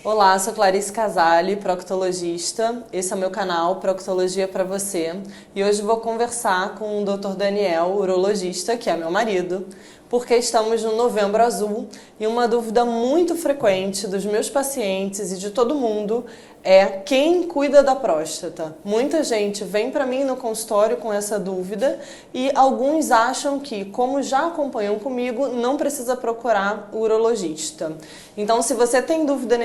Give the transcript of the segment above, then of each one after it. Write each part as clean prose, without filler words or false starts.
Olá, sou Clarice Casale, proctologista. Esse é o meu canal Proctologia para você. E hoje vou conversar com o Dr. Daniel, urologista, que é meu marido, porque estamos no Novembro Azul e uma dúvida muito frequente dos meus pacientes e de todo mundo é quem cuida da próstata. Muita gente vem para mim no consultório com essa dúvida e alguns acham que, como já acompanham comigo, não precisa procurar o urologista. Então, se você tem dúvida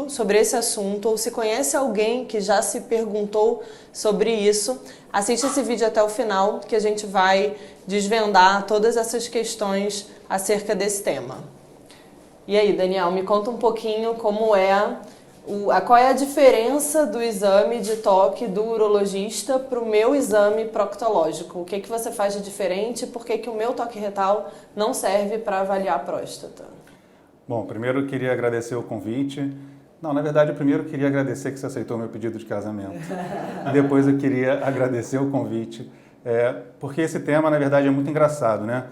sobre esse assunto, ou se conhece alguém que já se perguntou sobre isso, assiste esse vídeo até o final que a gente vai desvendar todas essas questões acerca desse tema. E aí, Daniel, me conta um pouquinho qual é a diferença do exame de toque do urologista para o meu exame proctológico? O que você faz de diferente e por que o meu toque retal não serve para avaliar a próstata? Bom, primeiro eu queria agradecer o convite. Não, na verdade, primeiro eu queria agradecer que você aceitou meu pedido de casamento. E depois eu queria agradecer o convite, porque esse tema, na verdade, é muito engraçado, né?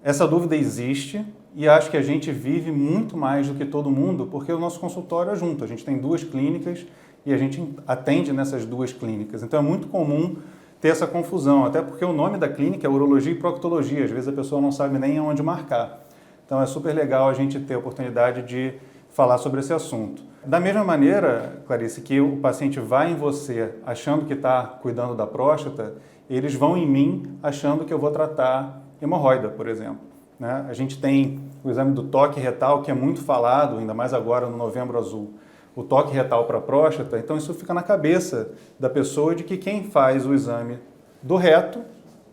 Essa dúvida existe e acho que a gente vive muito mais do que todo mundo, porque o nosso consultório é junto. A gente tem 2 clínicas e a gente atende nessas 2 clínicas. Então é muito comum ter essa confusão, até porque o nome da clínica é Urologia e Proctologia. Às vezes a pessoa não sabe nem aonde marcar. Então é super legal a gente ter a oportunidade de falar sobre esse assunto. Da mesma maneira, Clarice, que o paciente vai em você achando que está cuidando da próstata, eles vão em mim achando que eu vou tratar hemorroida, por exemplo. Né? A gente tem o exame do toque retal, que é muito falado, ainda mais agora no Novembro Azul. O toque retal para a próstata, então isso fica na cabeça da pessoa de que quem faz o exame do reto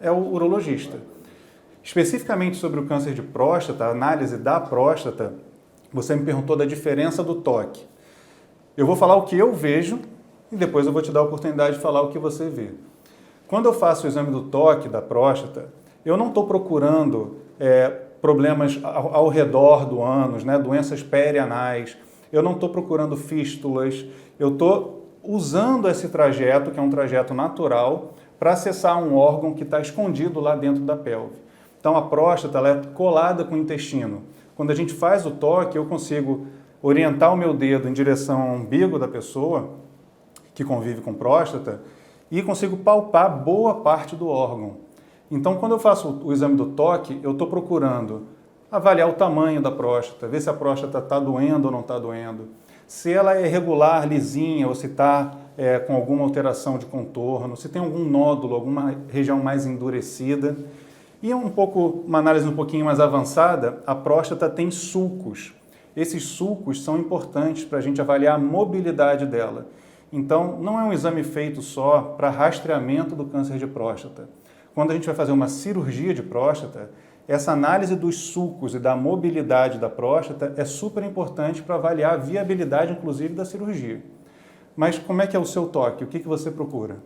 é o urologista. Especificamente sobre o câncer de próstata, a análise da próstata, você me perguntou da diferença do toque. Eu vou falar o que eu vejo e depois eu vou te dar a oportunidade de falar o que você vê. Quando eu faço o exame do toque da próstata, eu não estou procurando problemas ao redor do ânus, né, doenças perianais, eu não estou procurando fístulas, eu estou usando esse trajeto, que é um trajeto natural, para acessar um órgão que está escondido lá dentro da pelve. Então a próstata ela é colada com o intestino. Quando a gente faz o toque, eu consigo orientar o meu dedo em direção ao umbigo da pessoa que convive com próstata e consigo palpar boa parte do órgão. Então, quando eu faço o exame do toque, eu estou procurando avaliar o tamanho da próstata, ver se a próstata está doendo ou não está doendo, se ela é irregular, lisinha, ou se está com alguma alteração de contorno, se tem algum nódulo, alguma região mais endurecida. E uma análise um pouquinho mais avançada, a próstata tem sulcos. Esses sulcos são importantes para a gente avaliar a mobilidade dela. Então, não é um exame feito só para rastreamento do câncer de próstata. Quando a gente vai fazer uma cirurgia de próstata, essa análise dos sulcos e da mobilidade da próstata é super importante para avaliar a viabilidade, inclusive, da cirurgia. Mas como é que é o seu toque? O que você procura?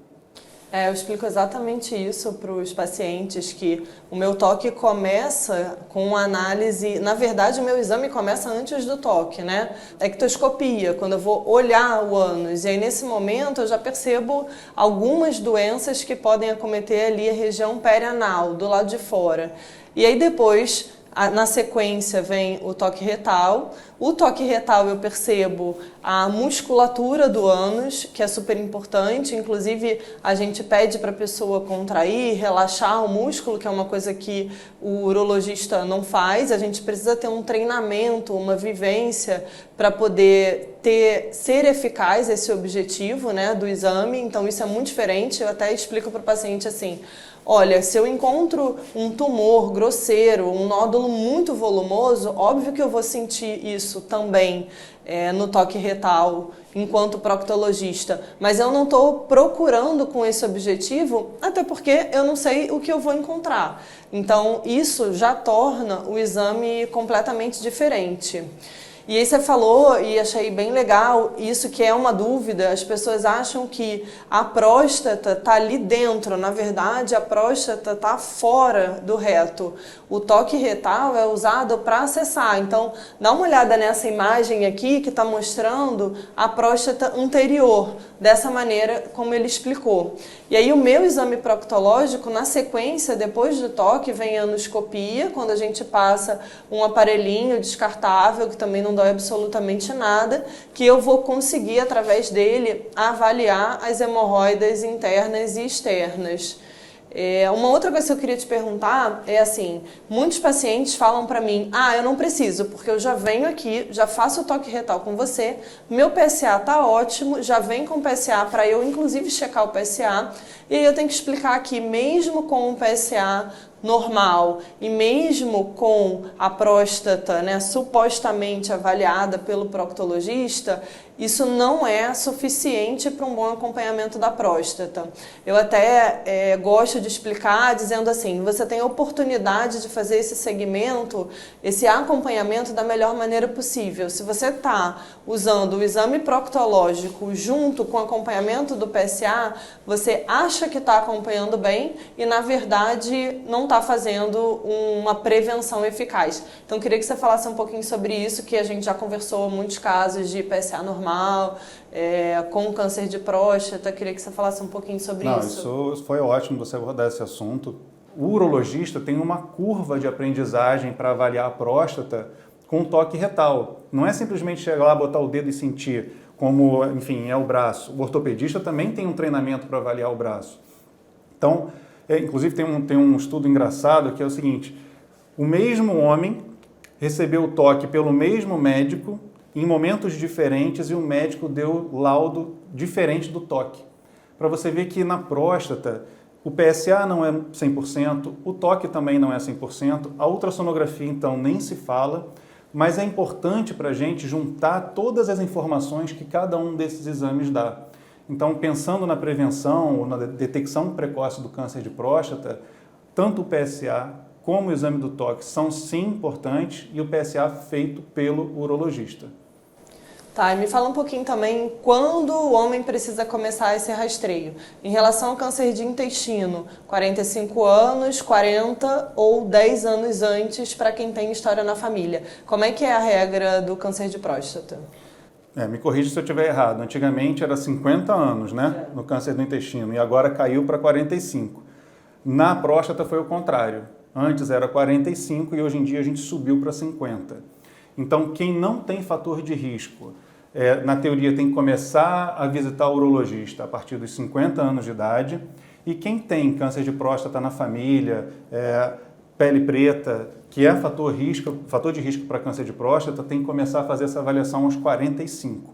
Eu explico exatamente isso para os pacientes, que o meu toque começa com a análise, na verdade o meu exame começa antes do toque, né? Ectoscopia, quando eu vou olhar o ânus, e aí nesse momento eu já percebo algumas doenças que podem acometer ali a região perianal, do lado de fora. E aí depois, na sequência, vem o toque retal. O toque retal eu percebo a musculatura do ânus, que é super importante. Inclusive, a gente pede para a pessoa contrair, relaxar o músculo, que é uma coisa que o urologista não faz. A gente precisa ter um treinamento, uma vivência para poder ser eficaz esse objetivo, né, do exame. Então, isso é muito diferente. Eu até explico para o paciente assim: olha, se eu encontro um tumor grosseiro, um nódulo muito volumoso, óbvio que eu vou sentir isso também no toque retal, enquanto proctologista. Mas eu não estou procurando com esse objetivo, até porque eu não sei o que eu vou encontrar. Então, isso já torna o exame completamente diferente. E aí você falou, e achei bem legal, isso que é uma dúvida, as pessoas acham que a próstata está ali dentro, na verdade a próstata está fora do reto. O toque retal é usado para acessar, então dá uma olhada nessa imagem aqui que está mostrando a próstata anterior, dessa maneira como ele explicou. E aí o meu exame proctológico, na sequência, depois do toque, vem a anoscopia, quando a gente passa um aparelhinho descartável, que também não não dói absolutamente nada, que eu vou conseguir, através dele, avaliar as hemorroidas internas e externas. Uma outra coisa que eu queria te perguntar é assim, muitos pacientes falam para mim, eu não preciso, porque eu já venho aqui, já faço o toque retal com você, meu PSA tá ótimo, já vem com o PSA para eu inclusive checar o PSA, e aí eu tenho que explicar que mesmo com o PSA normal e mesmo com a próstata, né, supostamente avaliada pelo proctologista, isso não é suficiente para um bom acompanhamento da próstata. Eu até gosto de explicar dizendo assim, você tem a oportunidade de fazer esse segmento, esse acompanhamento da melhor maneira possível. Se você está usando o exame proctológico junto com o acompanhamento do PSA, você acha que está acompanhando bem e na verdade não está fazendo uma prevenção eficaz. Então queria que você falasse um pouquinho sobre isso, que a gente já conversou muitos casos de PSA normal, com câncer de próstata. Queria que você falasse um pouquinho sobre isso. Isso foi ótimo você abordar esse assunto. O urologista tem uma curva de aprendizagem para avaliar a próstata com toque retal. Não é simplesmente chegar lá, botar o dedo e sentir, como, enfim, é o braço. O ortopedista também tem um treinamento para avaliar o braço. Então, inclusive tem um estudo engraçado que é o seguinte, o mesmo homem recebeu o toque pelo mesmo médico em momentos diferentes e o médico deu laudo diferente do toque. Para você ver que na próstata o PSA não é 100%, o toque também não é 100%, a ultrassonografia então nem se fala, mas é importante para a gente juntar todas as informações que cada um desses exames dá. Então, pensando na prevenção ou na detecção precoce do câncer de próstata, tanto o PSA como o exame do toque são sim importantes e o PSA feito pelo urologista. Tá, e me fala um pouquinho também quando o homem precisa começar esse rastreio. Em relação ao câncer de intestino, 45 anos, 40 ou 10 anos antes para quem tem história na família. Como é que é a regra do câncer de próstata? Me corrija se eu estiver errado. Antigamente era 50 anos, né, no câncer do intestino, e agora caiu para 45. Na próstata foi o contrário. Antes era 45 e hoje em dia a gente subiu para 50. Então, quem não tem fator de risco, na teoria tem que começar a visitar o urologista a partir dos 50 anos de idade. E quem tem câncer de próstata na família, pele preta, que é fator de risco para câncer de próstata, tem que começar a fazer essa avaliação aos 45.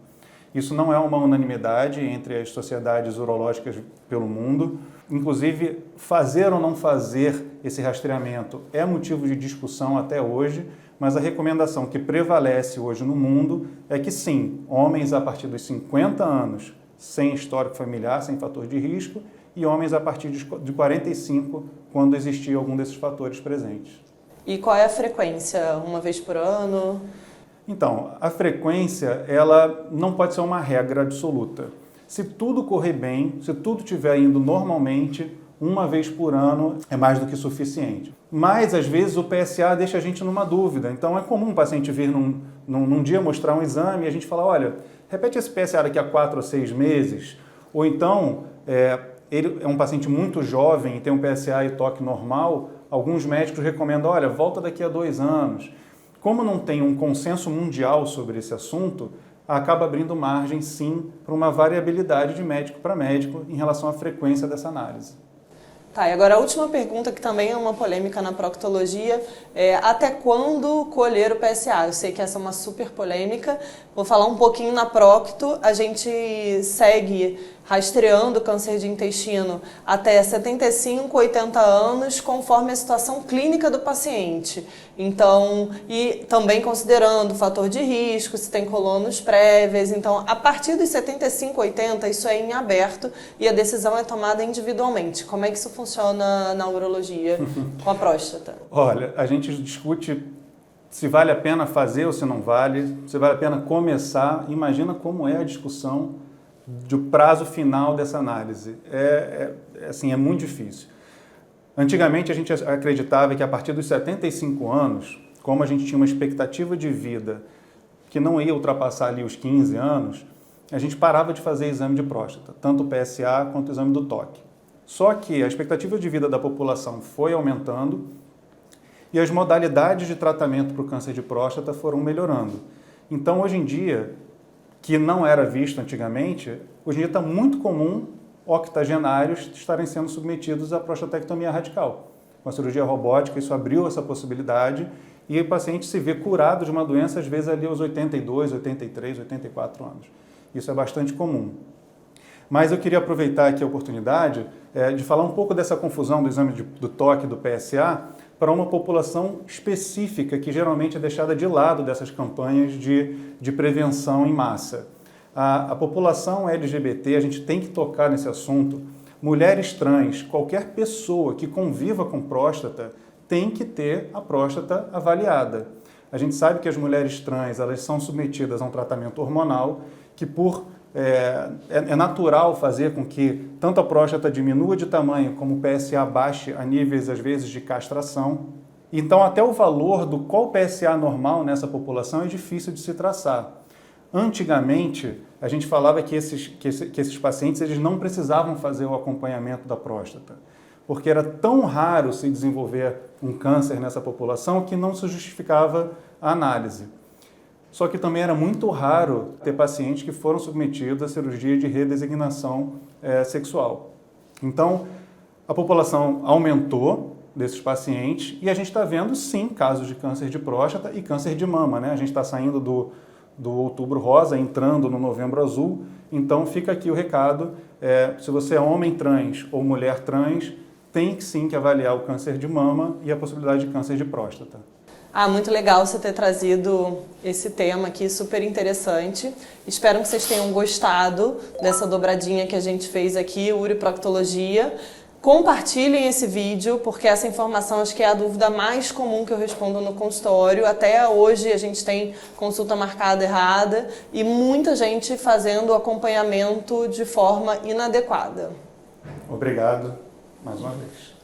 Isso não é uma unanimidade entre as sociedades urológicas pelo mundo. Inclusive, fazer ou não fazer esse rastreamento é motivo de discussão até hoje, mas a recomendação que prevalece hoje no mundo é que sim, homens a partir dos 50 anos, sem histórico familiar, sem fator de risco, e homens a partir de 45, quando existir algum desses fatores presentes. E qual é a frequência? Uma vez por ano? Então, a frequência, ela não pode ser uma regra absoluta. Se tudo correr bem, se tudo estiver indo normalmente, uma vez por ano é mais do que suficiente. Mas, às vezes, o PSA deixa a gente numa dúvida. Então, é comum um paciente vir num dia mostrar um exame e a gente falar, olha, repete esse PSA daqui a 4 ou 6 meses. Ou então, ele é um paciente muito jovem e tem um PSA e toque normal, alguns médicos recomendam, olha, volta daqui a 2 anos. Como não tem um consenso mundial sobre esse assunto, acaba abrindo margem, sim, para uma variabilidade de médico para médico em relação à frequência dessa análise. Tá, e agora a última pergunta, que também é uma polêmica na proctologia, é até quando colher o PSA? Eu sei que essa é uma super polêmica, vou falar um pouquinho na procto. A gente segue rastreando câncer de intestino até 75, 80 anos, conforme a situação clínica do paciente. Então, e também considerando o fator de risco, se tem colonos prévias. Então, a partir dos 75, 80, isso é em aberto e a decisão é tomada individualmente. Como é que isso funciona na urologia com a próstata? Olha, a gente discute se vale a pena fazer ou se não vale, se vale a pena começar. Imagina como é a discussão do prazo final dessa análise. Assim, é muito difícil. Antigamente a gente acreditava que a partir dos 75 anos, como a gente tinha uma expectativa de vida que não ia ultrapassar ali os 15 anos, a gente parava de fazer exame de próstata, tanto o PSA quanto o exame do toque. Só que a expectativa de vida da população foi aumentando e as modalidades de tratamento para o câncer de próstata foram melhorando. Então, hoje em dia, que não era visto antigamente, hoje em dia está muito comum octogenários estarem sendo submetidos à prostatectomia radical. Com a cirurgia robótica, isso abriu essa possibilidade e o paciente se vê curado de uma doença, às vezes, ali aos 82, 83, 84 anos. Isso é bastante comum. Mas eu queria aproveitar aqui a oportunidade de falar um pouco dessa confusão do exame do toque do PSA para uma população específica que geralmente é deixada de lado dessas campanhas de prevenção em massa. A população LGBT, a gente tem que tocar nesse assunto. Mulheres trans, qualquer pessoa que conviva com próstata tem que ter a próstata avaliada. A gente sabe que as mulheres trans, elas são submetidas a um tratamento hormonal que é natural fazer com que tanto a próstata diminua de tamanho como o PSA baixe a níveis, às vezes, de castração. Então, até o valor do qual PSA normal nessa população é difícil de se traçar. Antigamente, a gente falava que esses pacientes eles não precisavam fazer o acompanhamento da próstata, porque era tão raro se desenvolver um câncer nessa população que não se justificava a análise. Só que também era muito raro ter pacientes que foram submetidos à cirurgia de redesignação sexual. Então, a população aumentou desses pacientes e a gente está vendo, sim, casos de câncer de próstata e câncer de mama, né? A gente está saindo do outubro rosa, entrando no novembro azul. Então, fica aqui o recado, se você é homem trans ou mulher trans, tem sim que avaliar o câncer de mama e a possibilidade de câncer de próstata. Muito legal você ter trazido esse tema aqui, super interessante. Espero que vocês tenham gostado dessa dobradinha que a gente fez aqui, uroproctologia. Compartilhem esse vídeo, porque essa informação acho que é a dúvida mais comum que eu respondo no consultório. Até hoje a gente tem consulta marcada errada e muita gente fazendo o acompanhamento de forma inadequada. Obrigado mais uma vez.